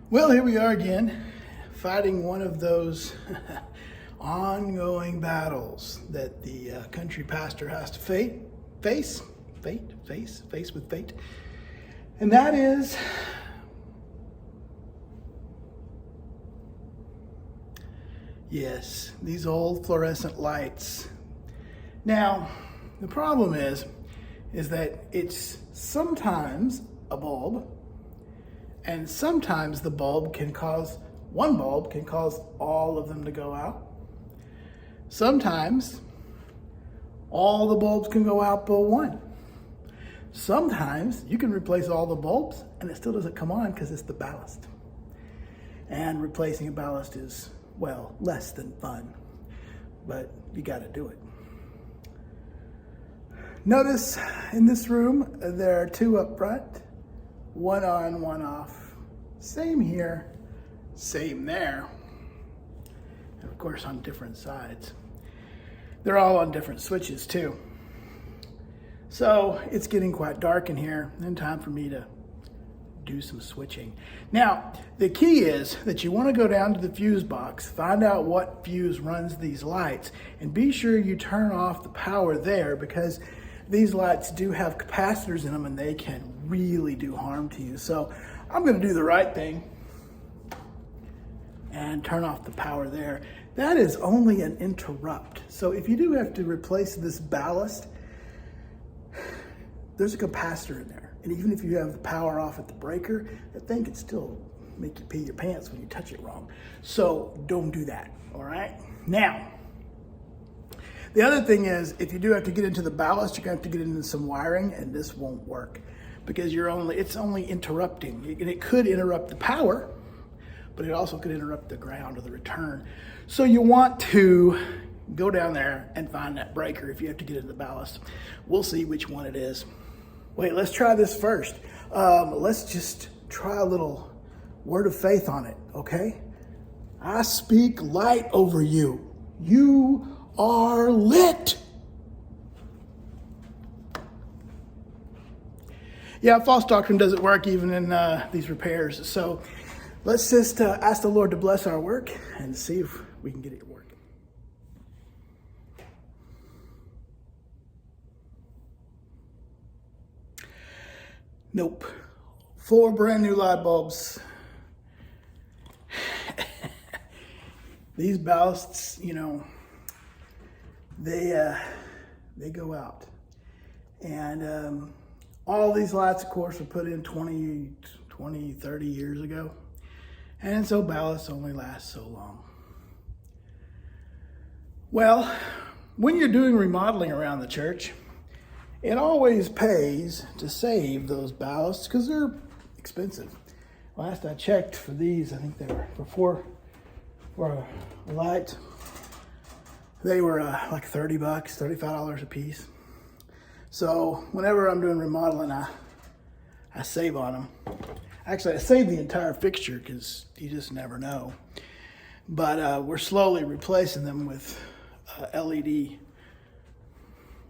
Well, here we are again, fighting one of those ongoing battles that the country pastor has to face with fate. And that is yes, these old fluorescent lights. Now, the problem is that it's sometimes a bulb, and sometimes one bulb can cause all of them to go out. Sometimes all the bulbs can go out but one. Sometimes you can replace all the bulbs and it still doesn't come on because it's the ballast. And replacing a ballast is, well, less than fun, but you got to do it. Notice in this room, there are two up front, one on, one off. Same here, same there. And of course on different sides. They're all on different switches too. So it's getting quite dark in here and time for me to do some switching. Now, the key is that you want to go down to the fuse box, find out what fuse runs these lights, and be sure you turn off the power there because these lights do have capacitors in them and they can really do harm to you. So I'm going to do the right thing and turn off the power there. That is only an interrupt. So if you do have to replace this ballast, there's a capacitor in there. And even if you have the power off at the breaker, that thing can still make you pee your pants when you touch it wrong. So don't do that, all right? Now, the other thing is, if you do have to get into the ballast, you're going to have to get into some wiring, and this won't work because it's only interrupting. And it could interrupt the power, but it also could interrupt the ground or the return. So you want to go down there and find that breaker if you have to get into the ballast. We'll see which one it is. Wait, let's try this first. Let's just try a little word of faith on it, okay? I speak light over you. You are lit. Yeah, false doctrine doesn't work even in these repairs. So let's just ask the Lord to bless our work and see if we can get it working. Nope. 4 brand new light bulbs. These ballasts, they go out. And all these lights, of course, were put in 20, 30 years ago. And so ballasts only last so long. Well, when you're doing remodeling around the church, it always pays to save those ballasts because they're expensive. Last I checked for these, I think they were for a light, they were like $30, $35 a piece. So whenever I'm doing remodeling, I save on them. Actually, I save the entire fixture because you just never know. But we're slowly replacing them with LED.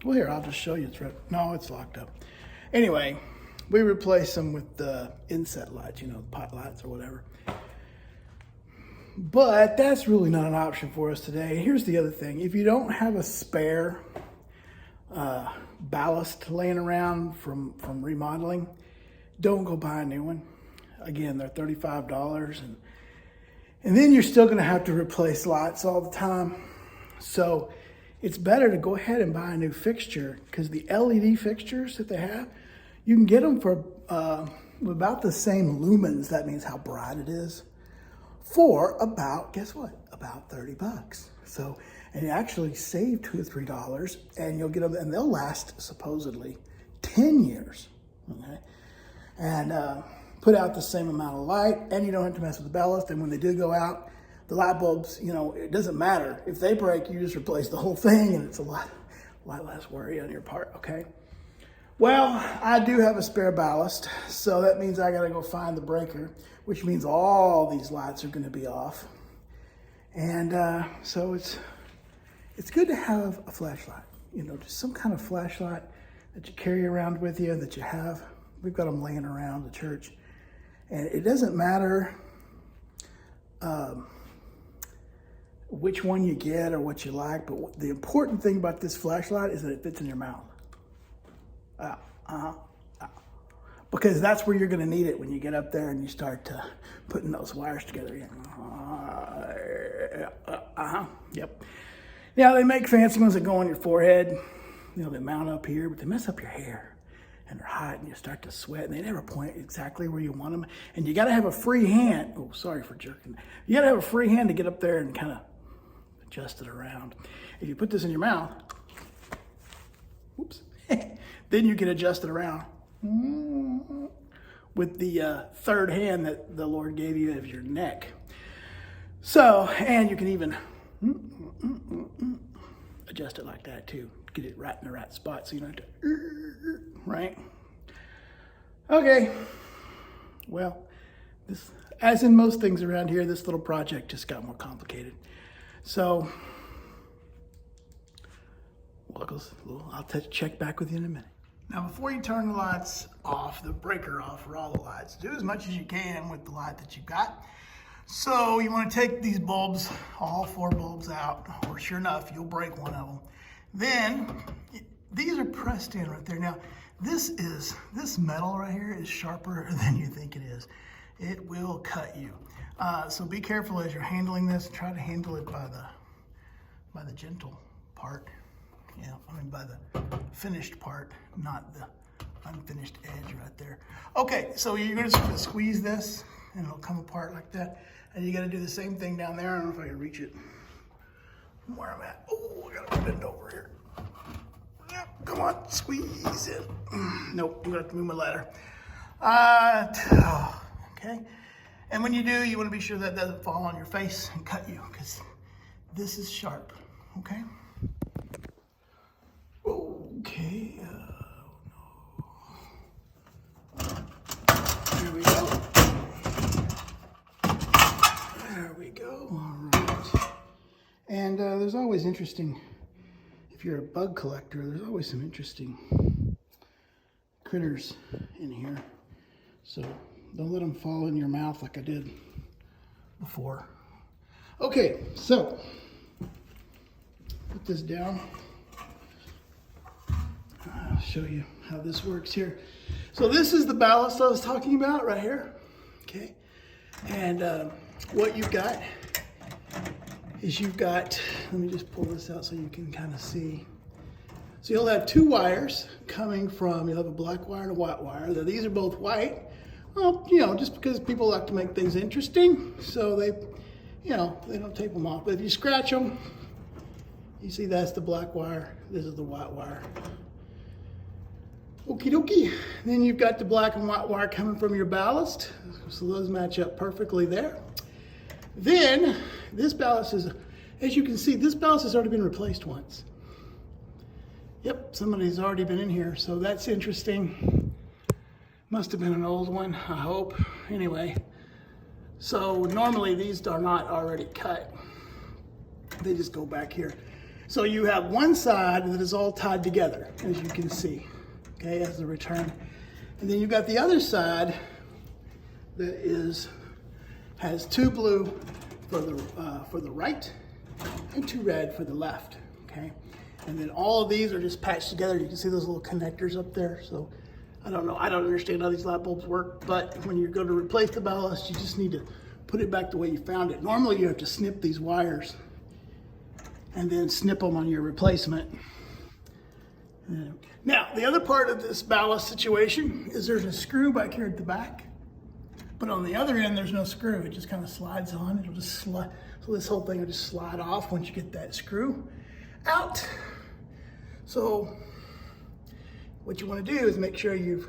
Well, here, I'll just show you. No, it's locked up. Anyway, we replace them with the inset lights, the pot lights or whatever. But that's really not an option for us today. Here's the other thing. If you don't have a spare ballast laying around from remodeling, don't go buy a new one. Again, they're $35. And then you're still going to have to replace lights all the time. So it's better to go ahead and buy a new fixture because the LED fixtures that they have, you can get them for about the same lumens, that means how bright it is, for about, guess what? About $30. So, and you actually save $2 or $3 and you'll get them, and they'll last supposedly 10 years, okay? And put out the same amount of light, and you don't have to mess with the ballast. And when they do go out, the light bulbs, it doesn't matter. If they break, you just replace the whole thing, and it's a lot less worry on your part, okay? Well, I do have a spare ballast, so that means I gotta go find the breaker, which means all these lights are gonna be off. And so it's good to have a flashlight, just some kind of flashlight that you carry around with you, that you have. We've got them laying around the church. And it doesn't matter which one you get or what you like, but the important thing about this flashlight is that it fits in your mouth. Because that's where you're going to need it when you get up there and you start putting those wires together. Yep. Now, they make fancy ones that go on your forehead. You know, they mount up here, but they mess up your hair. And they're hot, and you start to sweat, and they never point exactly where you want them. And you got to have a free hand. Oh, sorry for jerking. You got to have a free hand to get up there and kind of adjust it around. If you put this in your mouth, whoops, then you can adjust it around with the third hand that the Lord gave you of your neck. So, and you can even adjust it like that too. Get it right in the right spot so you don't have to, right? Okay. Well, this, as in most things around here, this little project just got more complicated. So, I'll check back with you in a minute. Now, before you turn the lights off, the breaker off for all the lights, do as much as you can with the light that you've got. So you want to take these bulbs, all 4 bulbs out, or sure enough, you'll break one of them. Then, these are pressed in right there. Now, this metal right here is sharper than you think it is. It will cut you. So be careful as you're handling this. Try to handle it by the gentle part. Yeah, I mean by the finished part, not the unfinished edge right there. Okay, so you're gonna squeeze this and it'll come apart like that. And you gotta do the same thing down there. I don't know if I can reach it from where I'm at. Oh, I gotta bend over here. Come on, squeeze it. Nope, I'm gonna have to move my ladder. Okay. And when you do, you wanna be sure that doesn't fall on your face and cut you, because this is sharp, okay? Okay, Here we go. There we go, all right. And there's always interesting, if you're a bug collector, there's always some interesting critters in here. So don't let them fall in your mouth like I did before. Okay, so put this down. I'll show you how this works here. So this is the ballast I was talking about right here, okay? And what you've got is let me just pull this out so you can kind of see. So you'll have 2 wires coming from, you'll have a black wire and a white wire. These are both white. Well, you know, just because people like to make things interesting, so they don't tape them off. But if you scratch them, you see that's the black wire, this is the white wire. Okie dokie. Then you've got the black and white wire coming from your ballast. So those match up perfectly there. Then this ballast is, as you can see, this ballast has already been replaced once. Yep, somebody's already been in here, so that's interesting. Must have been an old one, I hope. Anyway, so normally these are not already cut. They just go back here. So you have one side that is all tied together, as you can see. Okay, as the return. And then you've got the other side that has 2 blue for the right and 2 red for the left. Okay, and then all of these are just patched together. You can see those little connectors up there. So I don't know, I don't understand how these light bulbs work, but when you go to replace the ballast, you just need to put it back the way you found it. Normally you have to snip these wires and then snip them on your replacement. Now, the other part of this ballast situation is there's a screw back here at the back, but on the other end, there's no screw. It just kind of slides on. It'll just slide. So this whole thing will just slide off once you get that screw out. So what you want to do is make sure you've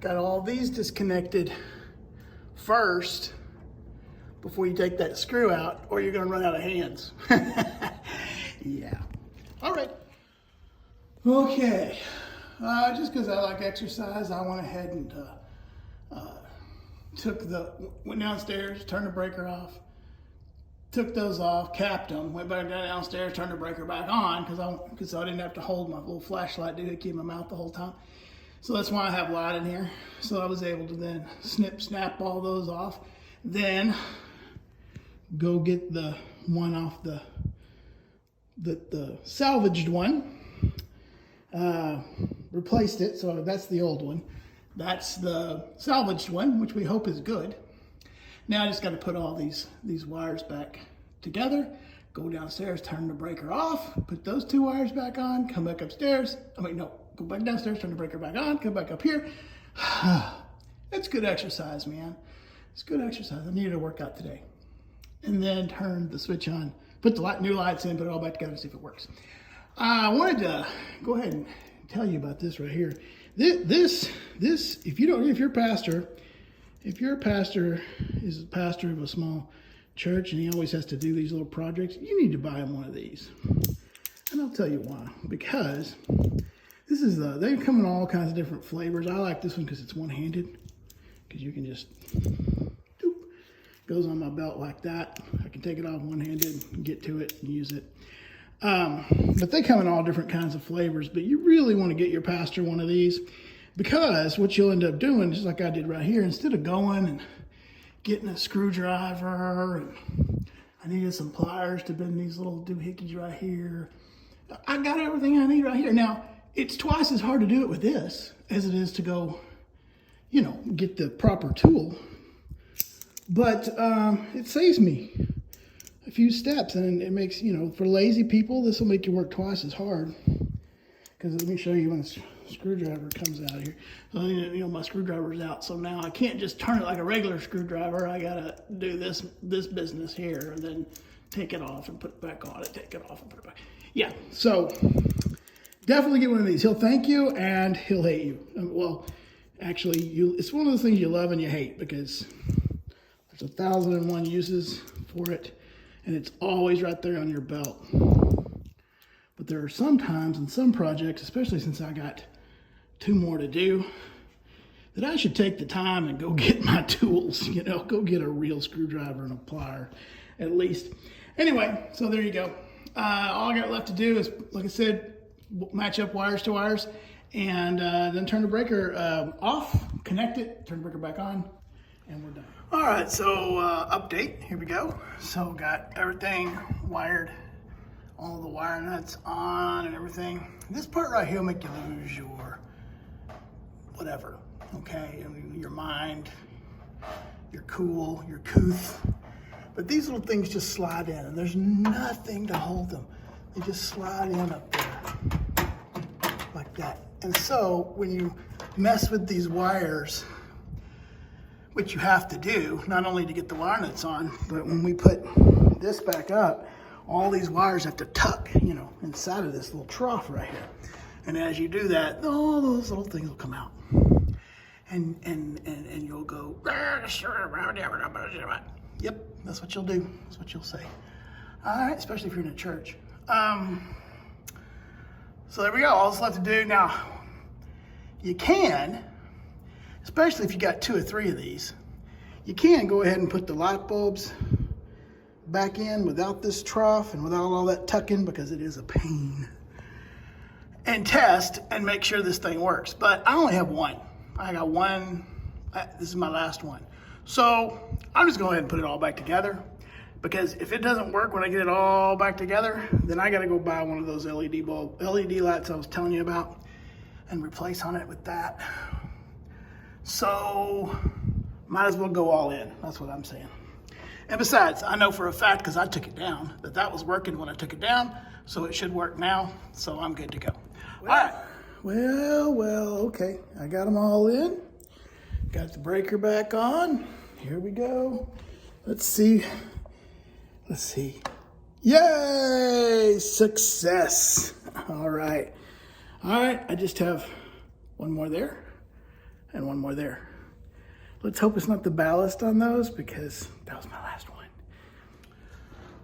got all these disconnected first before you take that screw out, or you're going to run out of hands. Yeah. All right. Okay, just because I like exercise, I went ahead and went downstairs, turned the breaker off, took those off, capped them, went back downstairs, turned the breaker back on because I didn't have to hold my little flashlight to keep my mouth the whole time. So that's why I have light in here. So I was able to then snap all those off. Then go get the one off the salvaged one. Replaced it, so that's the old one. That's the salvaged one, which we hope is good. Now I just got to put all these wires back together, go downstairs, turn the breaker off, put those 2 wires back on, come back upstairs. Go back downstairs, turn the breaker back on, come back up here. It's good exercise, man. It's good exercise. I needed to work out today. And then turn the switch on, put the new lights in, put it all back together, see if it works. I wanted to go ahead and tell you about this right here. This, if you're a pastor is a pastor of a small church and he always has to do these little projects, you need to buy him one of these. And I'll tell you why. Because this is they come in all kinds of different flavors. I like this one because it's one-handed. Because you can just, doop, goes on my belt like that. I can take it off one-handed, get to it, and use it. But they come in all different kinds of flavors, but you really want to get your pastor one of these, because what you'll end up doing, just like I did right here, instead of going and getting a screwdriver, and I needed some pliers to bend these little doohickeys right here. I got everything I need right here. Now, it's twice as hard to do it with this as it is to go, get the proper tool. But it saves me a few steps, and it makes, for lazy people, this will make you work twice as hard. Because let me show you when the screwdriver comes out here. So, my screwdriver's out, so now I can't just turn it like a regular screwdriver. I gotta do this business here, and then take it off and put it back on it, take it off and put it back. Yeah, so definitely get one of these. He'll thank you and he'll hate you. Well, actually, it's one of those things you love and you hate, because there's 1,001 uses for it. And it's always right there on your belt. But there are some times in some projects, especially since I got 2 more to do, that I should take the time and go get my tools, go get a real screwdriver and a plier, at least. Anyway, so there you go. All I got left to do is, like I said, match up wires to wires, and then turn the breaker off, connect it, turn the breaker back on, and we're done. All right, so update, here we go. So got everything wired, all the wire nuts on and everything. This part right here will make you lose your whatever, okay? Your mind, your cool, your couth. But these little things just slide in, and there's nothing to hold them. They just slide in up there, like that. And so when you mess with these wires, which you have to do, not only to get the wire nuts on, but when we put this back up, all these wires have to tuck, inside of this little trough right here. And as you do that, all those little things will come out. And you'll go, yep, that's what you'll do. That's what you'll say. All right, especially if you're in a church. So there we go, all that's left to do. Now, you can, especially if you got 2 or 3 of these, you can go ahead and put the light bulbs back in without this trough and without all that tucking, because it is a pain. And test and make sure this thing works. But I only have one. I got one. This is my last one. So I'm just going to go ahead and put it all back together, because if it doesn't work when I get it all back together, then I got to go buy one of those LED lights I was telling you about and replace on it with that. So might as well go all in. That's what I'm saying. And besides, I know for a fact, because I took it down, that was working when I took it down, so it should work now, so I'm good to go. All right. Well, okay. I got them all in. Got the breaker back on. Here we go. Let's see. Yay! Success. All right. I just have one more there and one more there. Let's hope it's not the ballast on those, because that was my last one.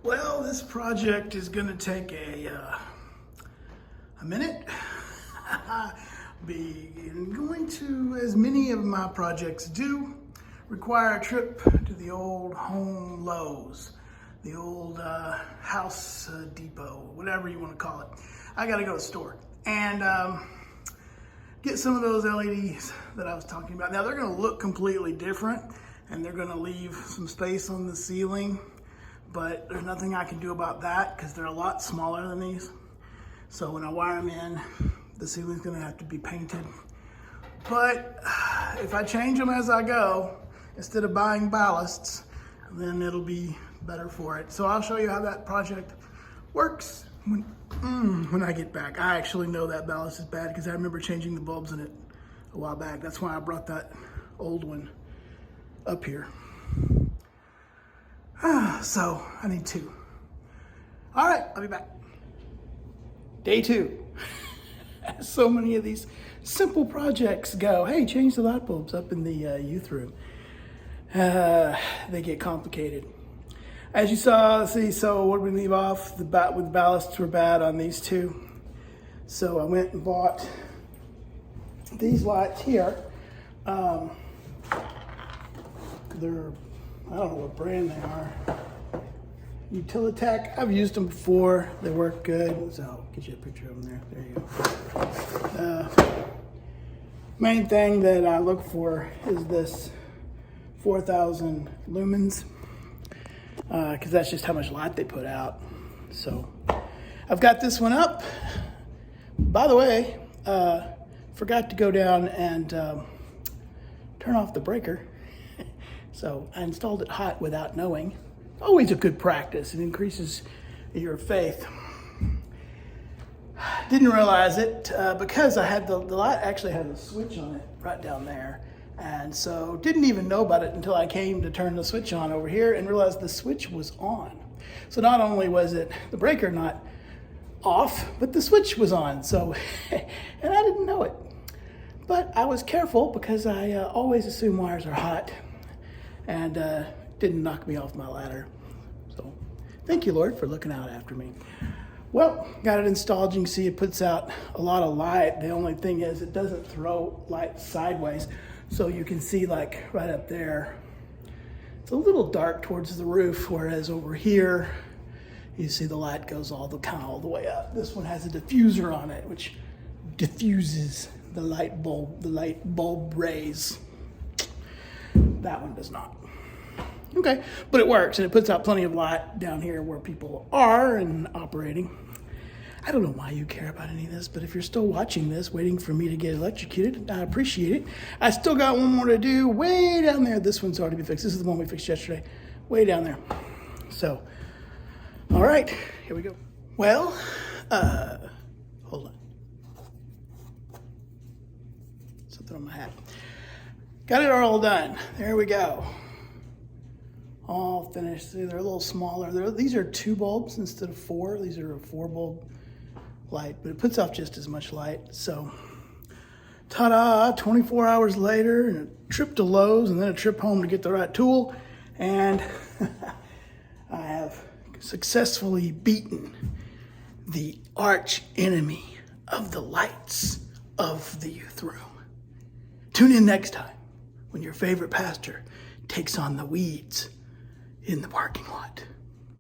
Well, this project is going to take a minute. Going to, as many of my projects do, require a trip to the old home Lowe's, the old House Depot, whatever you want to call it. I got to go to the store and get some of those LEDs that I was talking about. Now they're going to look completely different, and they're going to leave some space on the ceiling but there's nothing I can do about that because they're a lot smaller than these. So when I wire them in, the ceiling's gonna have to be painted. But if I change them as I go, instead of buying ballasts, then it'll be better for it. So I'll show you how that project works when I get back. I actually know that ballast is bad because I remember changing the bulbs in it a while back. That's why I brought that old one up here. So I need 2. All right, I'll be back. Day 2. So many of these simple projects go, hey, change the light bulbs up in the youth room. They get complicated. As you saw, so what did we leave off? With the ballasts were bad on these 2. So I went and bought these lights here. They're, I don't know what brand they are. Utilitech. I've used them before. They work good. So I'll get you a picture of them there. There you go. Main thing that I look for is this 4,000 lumens, because that's just how much light they put out. So I've got this one up. By the way, forgot to go down and turn off the breaker. So I installed it hot without knowing. Always a good practice. It increases your faith. Didn't realize it because I had the light actually had a switch on it right down there. And so didn't even know about it until I came to turn the switch on over here and realized the switch was on. So not only was it the breaker not off, but the switch was on. So, and I didn't know it. But I was careful because I always assume wires are hot and didn't knock me off my ladder. So thank you, Lord, for looking out after me. Well, got it installed. You can see it puts out a lot of light. The only thing is it doesn't throw light sideways. So you can see like right up there, it's a little dark towards the roof, whereas over here, you see the light goes all the way up. This one has a diffuser on it, which diffuses the light bulb rays. That one does not. Okay, but it works and it puts out plenty of light down here where people are and operating. I don't know why you care about any of this, but if you're still watching this, waiting for me to get electrocuted, I appreciate it. I still got one more to do way down there. This one's already been fixed. This is the one we fixed yesterday, way down there. So, all right, here we go. Well, hold on. Something on my hat. Got it all done. There we go. All finished. See, they're a little smaller. These are 2 bulbs instead of 4. These are a 4 bulb light, but it puts off just as much light. So, ta-da, 24 hours later, and a trip to Lowe's, and then a trip home to get the right tool, and I have successfully beaten the arch enemy of the lights of the youth room. Tune in next time when your favorite pastor takes on the weeds in the parking lot.